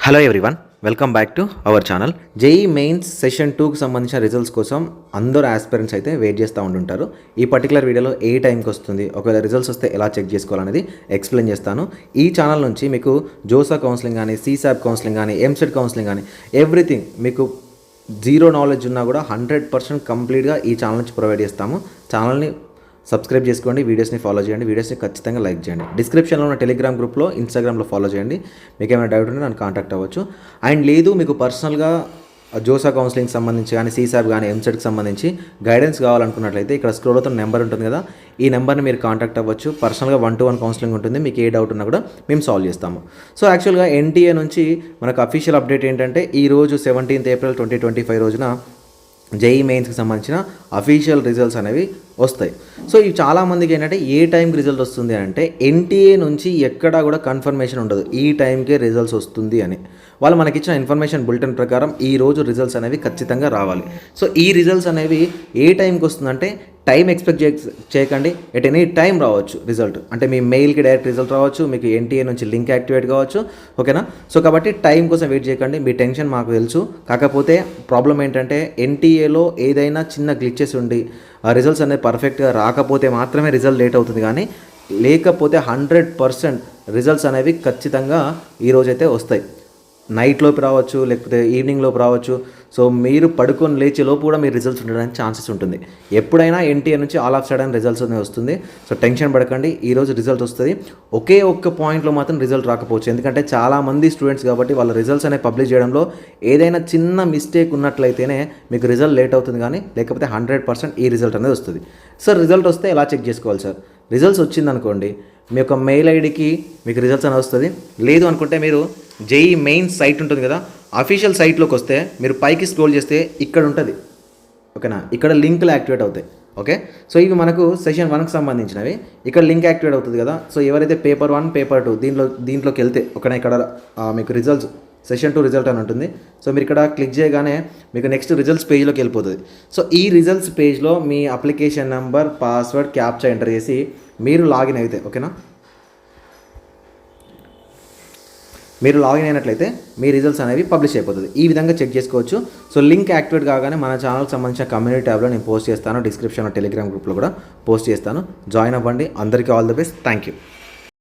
Hello everyone, welcome back to our channel. JEE mains session 2కి సంబంధించిన results కోసం అందరూ ఆస్పిరెంట్స్ అయితే వెయిట్ చేస్తూ ఉంటుంటారు. ఈ పర్టికులర్ వీడియోలో ఏ టైంకి వస్తుంది, ఒకవేళ రిజల్ట్స్ వస్తే ఎలా చెక్ చేసుకోవాలనేది ఎక్స్ప్లెయిన్ చేస్తాను. ఈ ఛానల్ నుంచి మీకు జోసా కౌన్సిలింగ్ కానీ, సీసాప్ కౌన్సిలింగ్ కానీ, ఎంసెట్ కౌన్సిలింగ్ కానీ ఎవ్రీథింగ్ మీకు జీరో నాలెడ్జ్ ఉన్నా కూడా 100% కంప్లీట్గా ఈ ఛానల్ నుంచి ప్రొవైడ్ చేస్తాము. ఛానల్ని సబ్స్క్రైబ్ చేసుకోండి, వీడియోస్ని ఫాలో చేయండి, వీడియోస్ని ఖచ్చితంగా లైక్ చేయండి. డిస్క్రిప్షన్లో ఉన్న టెలిగ్రామ్ గ్రూప్లో, ఇన్స్టాగ్రామ్లో ఫాలో చేయండి. మీకు ఏమైనా డౌట్ ఉంటే నన్ను కాంటాక్ట్ అవ్వచ్చు. అండ్ లేదు మీకు పర్సనల్గా జోసా కౌన్సిలింగ్ సంబంధించి కానీ, సీసాప్ కానీ, ఎంసెట్కి సంబంధించి గైడెన్స్ కావాలనుకున్నట్లయితే ఇక్కడ స్క్రోల్ అవుతున్న నెంబర్ ఉంటుంది కదా, ఈ నెంబర్ని మీరు కాంటాక్ట్ అవ్వచ్చు. పర్సనల్గా 1-to-1 కౌన్సిలింగ్ ఉంటుంది. మీకు ఏ డౌట్ ఉన్నా కూడా మేము సాల్వ్ చేస్తాము. సో యాక్చువల్గా ఎన్టీఏ నుంచి మనకు అఫీషియల్ అప్డేట్ ఏంటంటే ఈరోజు 17th April 2025 రోజున జేఈ మెయిన్స్కి సంబంధించిన అఫీషియల్ రిజల్ట్స్ అనేవి వస్తాయి. సో ఇవి చాలామందికి ఏంటంటే ఏ టైంకి రిజల్ట్ వస్తుంది అంటే ఎన్టీఏ నుంచి ఎక్కడా కూడా కన్ఫర్మేషన్ ఉండదు ఈ టైంకే రిజల్ట్స్ వస్తుంది అని. వాళ్ళు మనకి ఇచ్చిన ఇన్ఫర్మేషన్ బులెటిన్ ప్రకారం ఈ రోజు రిజల్ట్స్ అనేవి ఖచ్చితంగా రావాలి. సో ఈ రిజల్ట్స్ అనేవి ఏ టైంకి వస్తుందంటే టైం ఎక్స్పెక్ట్ చేయకండి, ఎట్ ఎనీ టైం రావచ్చు రిజల్ట్. అంటే మీ మెయిల్కి డైరెక్ట్ రిజల్ట్ రావచ్చు, మీకు ఎన్టీఏ నుంచి లింక్ యాక్టివేట్ కావచ్చు, ఓకేనా. సో కాబట్టి టైం కోసం వెయిట్ చేయకండి, మీ టెన్షన్ మాకు తెలుసు. కాకపోతే ప్రాబ్లం ఏంటంటే ఎన్టీఏలో ఏదైనా చిన్న గ్లిచెస్ ఉండి ఆ రిజల్ట్స్ అనేది పర్ఫెక్ట్గా రాకపోతే మాత్రమే రిజల్ట్ లేట్ అవుతుంది. కానీ లేకపోతే 100% రిజల్ట్స్ అనేవి ఖచ్చితంగా ఈరోజైతే వస్తాయి. నైట్లోపు రావచ్చు, లేకపోతే ఈవినింగ్లోపు రావచ్చు. సో మీరు పడుకొని లేచే లోపు కూడా మీరు రిజల్ట్స్ ఉండడానికి ఛాన్సెస్ ఉంటుంది. ఎప్పుడైనా ఎన్టీఏ నుంచి ఆల్ ఆఫ్ సడన్ రిజల్ట్స్ అనేవి వస్తుంది. సో టెన్షన్ పడకండి, ఈరోజు రిజల్ట్ వస్తుంది. ఒకే ఒక్క పాయింట్లో మాత్రం రిజల్ట్ రాకపోవచ్చు, ఎందుకంటే చాలామంది స్టూడెంట్స్ కాబట్టి వాళ్ళ రిజల్ట్స్ అనేవి పబ్లిష్ చేయడంలో ఏదైనా చిన్న మిస్టేక్ ఉన్నట్లయితేనే మీకు రిజల్ట్ లేట్ అవుతుంది. కానీ లేకపోతే 100% ఈ రిజల్ట్ అనేది వస్తుంది. సార్ రిజల్ట్ వస్తే ఎలా చెక్ చేసుకోవాలి సార్? రిజల్ట్స్ వచ్చిందనుకోండి, మీ యొక్క మెయిల్ ఐడికి మీకు రిజల్ట్స్ అనేది వస్తుంది. లేదు అనుకుంటే మీరు జేఈ మెయిన్స్ సైట్ ఉంటుంది కదా, అఫీషియల్ సైట్లోకి వస్తే మీరు పైకి స్క్రోల్ చేస్తే ఇక్కడ ఉంటుంది, ఓకేనా. ఇక్కడ లింకులు యాక్టివేట్ అవుతాయి, ఓకే. సో ఇవి మనకు సెషన్ 1కి సంబంధించినవి. ఇక్కడ లింక్ యాక్టివేట్ అవుతుంది కదా. సో ఎవరైతే పేపర్ 1, పేపర్ 2 దీంట్లోకి వెళ్తే ఓకేనా, ఇక్కడ మీకు రిజల్ట్స్ సెషన్ 2 రిజల్ట్ అని ఉంటుంది. సో మీరు ఇక్కడ క్లిక్ చేయగానే మీకు నెక్స్ట్ రిజల్ట్స్ పేజ్లోకి వెళ్ళిపోతుంది. సో ఈ రిజల్ట్స్ పేజ్లో మీ application number, password, captcha enter చేసి మీరు లాగిన్ అయితే ఓకేనా, మీరు లాగిన్ అయినట్లయితే మీ రిజల్ట్స్ అనేవి పబ్లిష్ అయిపోతుంది. ఈ విధంగా చెక్ చేసుకోవచ్చు. సో లింక్ యాక్టివేట్ కాగానే మన ఛానల్కి సంబంధించిన కమ్యూనిటీ ట్యాబ్లో నేను పోస్ట్ చేస్తాను, డిస్క్రిప్షన్లో టెలిగ్రామ్ గ్రూప్లో కూడా పోస్ట్ చేస్తాను. జాయిన్ అవ్వండి. అందరికీ all the best. Thank you.